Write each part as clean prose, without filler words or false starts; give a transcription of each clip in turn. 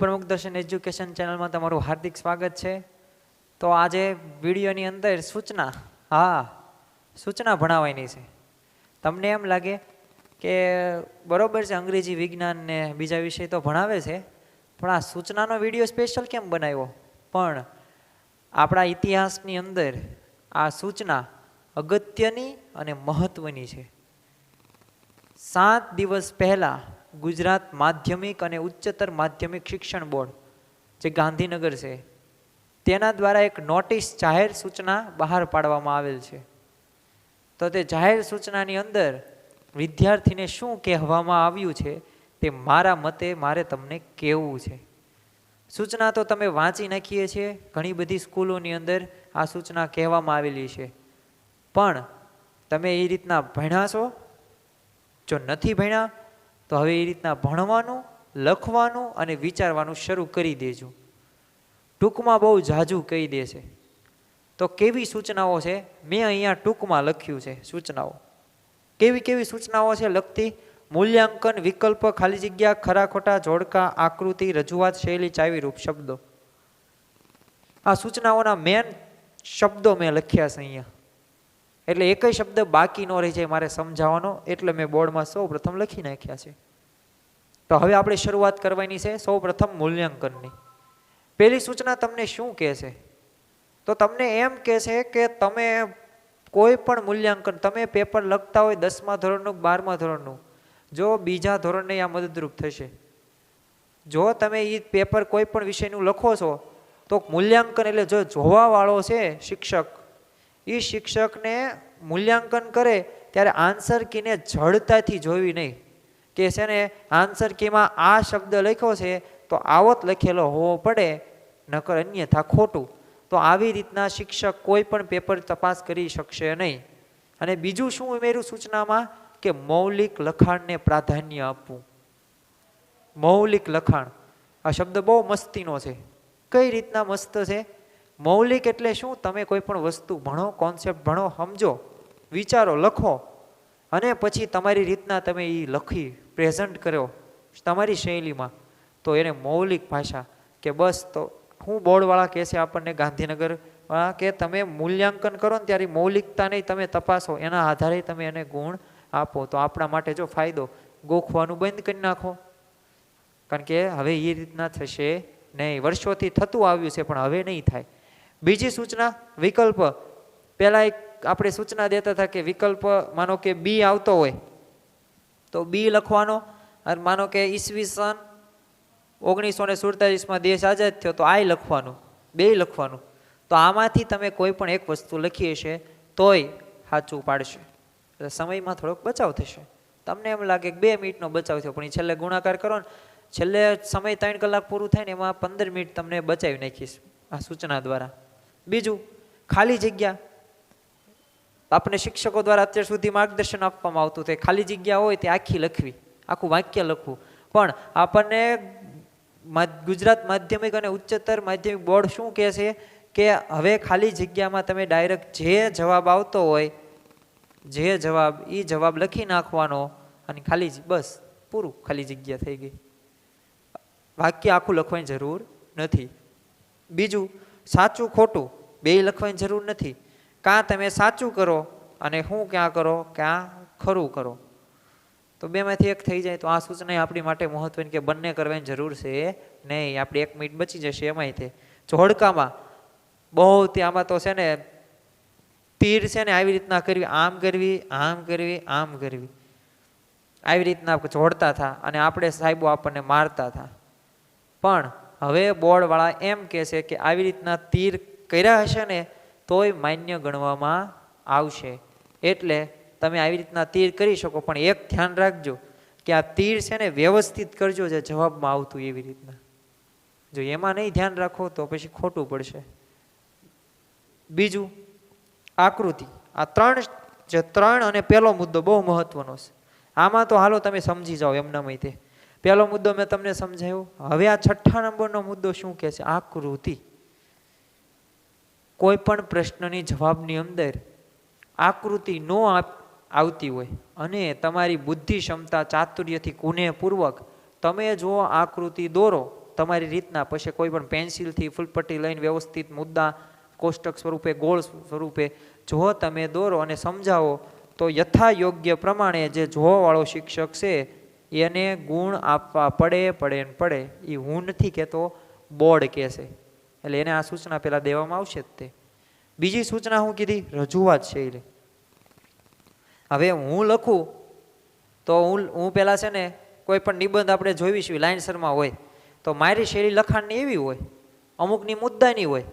પ્રમુખ દર્શન એજ્યુકેશન ચેનલમાં તમારું હાર્દિક સ્વાગત છે। તો આજે વિડીયોની અંદર સૂચના ભણાવવાની છે। તમને એમ લાગે કે બરોબર છે, અંગ્રેજી વિજ્ઞાન ને બીજા વિષય તો ભણાવે છે, પણ આ સૂચનાનો વિડીયો સ્પેશિયલ કેમ બનાવ્યો? પણ આપણા ઇતિહાસની અંદર આ સૂચના અગત્યની અને મહત્વની છે। 7 દિવસ પહેલા ગુજરાત માધ્યમિક અને ઉચ્ચતર માધ્યમિક શિક્ષણ બોર્ડ જે ગાંધીનગર છે તેના દ્વારા એક નોટિસ જાહેર સૂચના બહાર પાડવામાં આવેલ છે। તો તે જાહેર સૂચનાની અંદર વિદ્યાર્થીને શું કહેવામાં આવ્યું છે તે મારા મતે મારે તમને કહેવું છે। સૂચના તો તમે વાંચી નાખીએ છીએ, ઘણી બધી સ્કૂલોની અંદર આ સૂચના કહેવામાં આવેલી છે, પણ તમે એ રીતના ભણ્યા છો? જો નથી ભણ્યા તો હવે એ રીતના ભણવાનું, લખવાનું અને વિચારવાનું શરૂ કરી દેજો। ટૂંકમાં બહુ ઝાઝું કહી દે છે, તો કેવી સૂચનાઓ છે મેં અહીંયા ટૂંકમાં લખ્યું છે। સૂચનાઓ કેવી સૂચનાઓ છે લખતી? મૂલ્યાંકન, વિકલ્પ, ખાલી જગ્યા, ખરા ખોટા, જોડકા, આકૃતિ, રજૂઆત, શૈલી, ચાવીરૂપ શબ્દો। આ સૂચનાઓના મેન શબ્દો મેં લખ્યા છે અહીંયા, એટલે એકય શબ્દ બાકી ન રહી જાય મારે સમજાવવાનો, એટલે મેં બોર્ડમાં સૌ પ્રથમ લખી નાખ્યા છે। તો હવે આપણે શરૂઆત કરવાની છે સૌ પ્રથમ મૂલ્યાંકનની। પહેલી સૂચના તમને શું કહે છે? તો તમને એમ કહે છે કે તમે કોઈ પણ મૂલ્યાંકન, તમે પેપર લખતા હોય 10મા ધોરણનું, 12મા ધોરણનું, જો બીજા ધોરણને આ મદદરૂપ થશે। જો તમે એ પેપર કોઈ પણ વિષયનું લખો છો તો મૂલ્યાંકન એટલે જો જોવાવાળો છે શિક્ષક, એ શિક્ષકને મૂલ્યાંકન કરે ત્યારે આન્સર કીને જડતાથી જોવી નહીં કે છે ને આન્સર કીમાં આ શબ્દ લખ્યો છે તો આવો જ લખેલો હોવો પડે, નકર અન્યથા ખોટું। તો આવી રીતના શિક્ષક કોઈ પણ પેપર તપાસ કરી શકશે નહીં। અને બીજું શું ઉમેર્યું સૂચનામાં કે મૌલિક લખાણને પ્રાધાન્ય આપવું। મૌલિક લખાણ આ શબ્દ બહુ મસ્તીનો છે। કઈ રીતના મસ્ત છે? મૌલિક એટલે શું? તમે કોઈ પણ વસ્તુ ભણો, કોન્સેપ્ટ ભણો, સમજો, વિચારો, લખો, અને પછી તમારી રીતના તમે એ લખી પ્રેઝન્ટ કરો તમારી શૈલીમાં, તો એને મૌલિક ભાષા કે બસ। તો હું બોર્ડવાળા કહે છે આપણને, ગાંધીનગર વાળા, કે તમે મૂલ્યાંકન કરો ને ત્યારે મૌલિકતા નહીં, તમે તપાસો, એના આધારે તમે એને ગુણ આપો। તો આપણા માટે જો ફાયદો, ગોખવાનું બંધ કરી નાખો, કારણ કે હવે એ રીતના થશે નહીં। વર્ષોથી થતું આવ્યું છે પણ હવે નહીં થાય। બીજી સૂચના વિકલ્પ। પહેલા એક આપણે સૂચના દેતા હતા કે વિકલ્પ, માનો કે બી આવતો હોય તો બી લખવાનો, અને માનો કે ઈસવીસન 1947માં દેશ આઝાદ થયો તો આય લખવાનું, બે લખવાનું। તો આમાંથી તમે કોઈ પણ એક વસ્તુ લખી હશે તોય સાચું પાડશે, એટલે સમયમાં થોડોક બચાવ થશે। તમને એમ લાગે કે 2 મિનિટનો બચાવ થયો, પણ એ છેલ્લે ગુણાકાર કરો ને, છેલ્લે સમય 3 કલાક પૂરું થાય ને એમાં 15 મિનિટ તમને બચાવી નાખીશ આ સૂચના દ્વારા। બીજું ખાલી જગ્યા। આપણે શિક્ષકો દ્વારા અત્યાર સુધી માર્ગદર્શન આપવામાં આવતું હતું, ખાલી જગ્યા હોય તે આખી લખવી, આખું વાક્ય લખવું, પણ આપણને ગુજરાત માધ્યમિક અને ઉચ્ચતર માધ્યમિક બોર્ડ શું કહે છે કે હવે ખાલી જગ્યામાં તમે ડાયરેક્ટ જે જવાબ આવતો હોય, જે જવાબ એ જવાબ લખી નાખવાનો, અને ખાલી બસ પૂરું, ખાલી જગ્યા થઈ ગઈ, વાક્ય આખું લખવાની જરૂર નથી। બીજું સાચું ખોટું બે લખવાની જરૂર નથી, કાં તમે સાચું કરો અને હું ક્યાં કરો, ક્યાં ખરું કરો, તો બેમાંથી એક થઈ જાય। તો આ સૂચના આપણી માટે મહત્વની કે બંને કરવાની જરૂર છે નહીં, આપણી 1 મિનિટ બચી જશે એમાંય તે। જોડકામાં બહુ આમાં તો છે ને તીર છે ને આવી રીતના કરવી, આમ કરવી, આમ કરવી, આમ કરવી, આવી રીતના જોડતા હતા, અને આપણે સાહેબો આપણને મારતા હતા। પણ હવે બોર્ડવાળા એમ કહે છે કે આવી રીતના તીર કર્યા હશે ને તોય માન્ય ગણવામાં આવશે, એટલે તમે આવી રીતના તીર કરી શકો, પણ એક ધ્યાન રાખજો કે આ તીર છે ને વ્યવસ્થિત કરજો જે જવાબમાં આવતું એવી રીતના। જો એમાં નહીં ધ્યાન રાખો તો પછી ખોટું પડશે। બીજું આકૃતિ। આ ત્રણ અને પહેલો મુદ્દો બહુ મહત્વનો છે। આમાં તો હાલો તમે સમજી જાઓ એમનામાં તે પહેલો મુદ્દો મેં તમને સમજાવ્યો। હવે આ 6થા નંબરનો મુદ્દો શું કહે છે? આકૃતિ। કોઈ પણ પ્રશ્નની જવાબની અંદર આકૃતિ નો આવતી હોય અને તમારી બુદ્ધિ ક્ષમતા ચાતુર્યથી કુનેહપૂર્વક તમે જો આકૃતિ દોરો તમારી રીતના પછી કોઈ પણ પેન્સિલથી ફૂલપટ્ટી લઈને વ્યવસ્થિત મુદ્દા કોષ્ટક સ્વરૂપે ગોળ સ્વરૂપે જો તમે દોરો અને સમજાવો તો યથા યોગ્ય પ્રમાણે જે જોવાવાળો શિક્ષક છે એને ગુણ આપવા પડે એ હું નથી કહેતો, બોર્ડ કહેશે. એટલે એને આ સૂચના પહેલાં દેવામાં આવશે જ તે. બીજી સૂચના હું કીધી, રજૂઆત શૈલી. હવે હું લખું તો હું પહેલાં છે ને કોઈ પણ નિબંધ આપણે જોઈશું લાઇનસરમાં હોય તો મારી શૈલી લખાણની એવી હોય, અમુકની મુદ્દાની હોય.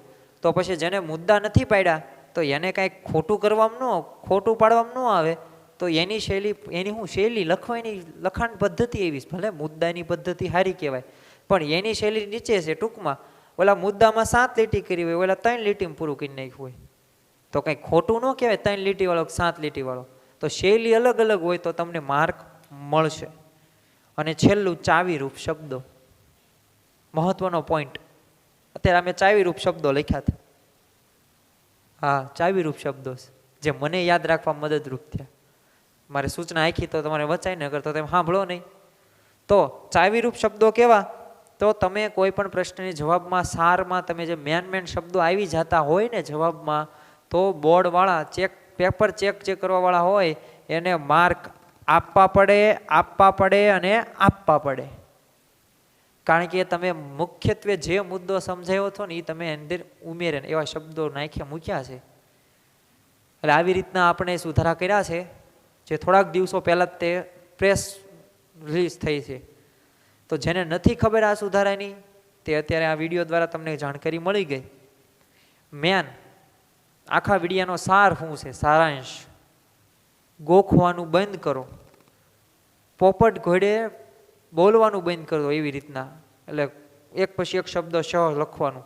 તો પછી જેને મુદ્દા નથી પાડ્યા તો એને કાંઈક ખોટું કરવામાં ખોટું પાડવામાં ન આવે તો એની શૈલી હું શૈલી લખવાની લખાણ પદ્ધતિ એવી, ભલે મુદ્દાની પદ્ધતિ સારી કહેવાય પણ એની શૈલી નીચે છે. ટૂંકમાં ઓલા મુદ્દામાં 7 લીટી કરી હોય, ઓલા 3 લીટીમાં પૂરું કરી નાખ્યું હોય તો કંઈ ખોટું ન કહેવાય 3 લીટીવાળો 7 લીટીવાળો. તો શૈલી અલગ અલગ હોય તો તમને માર્ક મળશે. અને છેલ્લું ચાવીરૂપ શબ્દો, મહત્વનો પોઈન્ટ. અત્યારે અમે ચાવીરૂપ શબ્દો લખ્યા હતા. હા, ચાવીરૂપ શબ્દો જે મને યાદ રાખવા મદદરૂપ થયા. મારે સૂચના આખી તો તમારે વચાય ન કરતો તમે સાંભળો નહીં. તો ચાવીરૂપ શબ્દો કેવા? તો તમે કોઈ પણ પ્રશ્નની જવાબમાં સારમાં તમે જે મેન શબ્દો આવી જતા હોય ને જવાબમાં, તો બોર્ડવાળા પેપર ચેક જે કરવાવાળા હોય એને માર્ક આપવા પડે અને આપવા પડે. કારણ કે તમે મુખ્યત્વે જે મુદ્દો સમજાયો હતો ને એ તમે અંદર ઉમેરે એવા શબ્દો નાખ્યા મૂક્યા છે. એટલે આવી રીતના આપણે સુધારા કર્યા છે જે થોડાક દિવસો પહેલાં જ તે પ્રેસ રિલીઝ થઈ છે. તો જેને નથી ખબર આ સુધારાની તે અત્યારે આ વિડીયો દ્વારા તમને જાણકારી મળી ગઈ. મેન આખા વિડીયાનો સાર શું છે, સારાંશ. ગોખવાનું બંધ કરો, પોપટ ઘોડે બોલવાનું બંધ કરો એવી રીતના. એટલે એક પછી એક શબ્દ લખવાનું,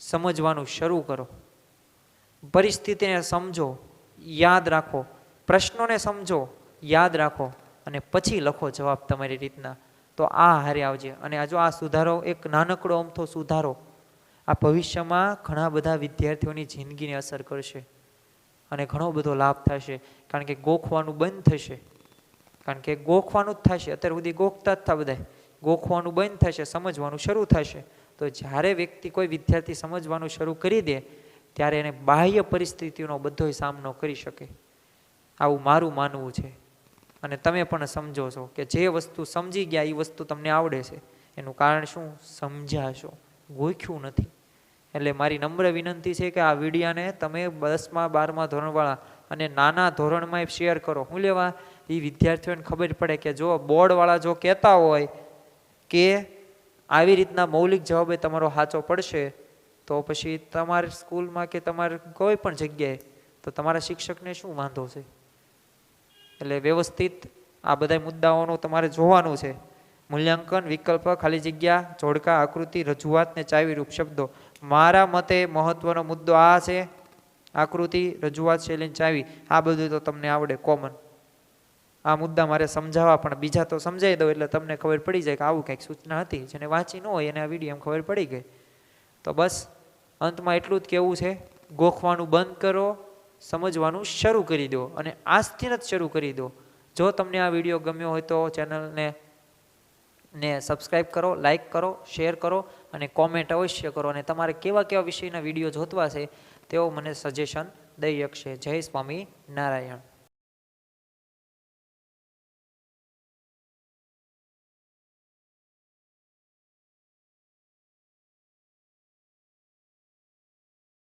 સમજવાનું શરૂ કરો. પરિસ્થિતિને સમજો, યાદ રાખો. પ્રશ્નોને સમજો, યાદ રાખો અને પછી લખો જવાબ તમારી રીતના. તો આ હારે આવજે. અને આ જો આ સુધારો એક નાનકડો અમથો સુધારો આ ભવિષ્યમાં ઘણા બધા વિદ્યાર્થીઓની જિંદગીને અસર કરશે અને ઘણો બધો લાભ થશે. કારણ કે ગોખવાનું બંધ થશે. કારણ કે ગોખવાનું જ થશે. અત્યાર સુધી ગોખતા જ હતા બધા. ગોખવાનું બંધ થશે, સમજવાનું શરૂ થશે. તો જ્યારે વ્યક્તિ કોઈ વિદ્યાર્થી સમજવાનું શરૂ કરી દે ત્યારે એને બાહ્ય પરિસ્થિતિનો બધોય સામનો કરી શકે. આવું મારું માનવું છે. અને તમે પણ સમજો છો કે જે વસ્તુ સમજી ગયા એ વસ્તુ તમને આવડે છે. એનું કારણ શું? સમજ્યા છો, ગોખ્યું નથી. એટલે મારી નમ્ર વિનંતી છે કે આ વિડીયાને તમે 10મા 12મા ધોરણવાળા અને નાના ધોરણમાં શેર કરો. શું લેવા? એ વિદ્યાર્થીઓને ખબર પડે કે જો બોર્ડવાળા જો કહેતા હોય કે આવી રીતના મૌલિક જવાબ તમારો સાચો પડશે તો પછી તમારી સ્કૂલમાં કે તમારે કોઈ પણ જગ્યાએ તો તમારા શિક્ષકને શું વાંધો છે? એટલે વ્યવસ્થિત આ બધા મુદ્દાઓનું તમારે જોવાનું છે. મૂલ્યાંકન, વિકલ્પ, ખાલી જગ્યા, જોડકા, આકૃતિ, રજૂઆત ને ચાવીરૂપ શબ્દો. મારા મતે મહત્વનો મુદ્દો આ છે. આકૃતિ, રજૂઆત, શૈલી, ચાવી, આ બધું તો તમને આવડે કોમન. આ મુદ્દા મારે સમજાવવા પણ બીજા તો સમજાવી દઉં એટલે તમને ખબર પડી જાય કે આવું કંઈક સૂચના હતી. જેને વાંચી ન હોય એને આ વિડીયો ખબર પડી ગઈ. તો બસ અંતમાં એટલું જ કહેવું છે, ગોખવાનું બંધ કરો, સમજવાનું શરૂ કરી દો અને આજથી જ શરૂ કરી દો. જો તમને આ વિડીયો ગમ્યો હોય તો ચેનલને સબસ્ક્રાઈબ કરો, લાઈક કરો, શેર કરો અને કોમેન્ટ અવશ્ય કરો. અને તમારે કેવા કેવા વિષયના વિડીયો જોતવા છે તેઓ મને સજેશન દઈ શકશે. જય સ્વામી નારાયણ.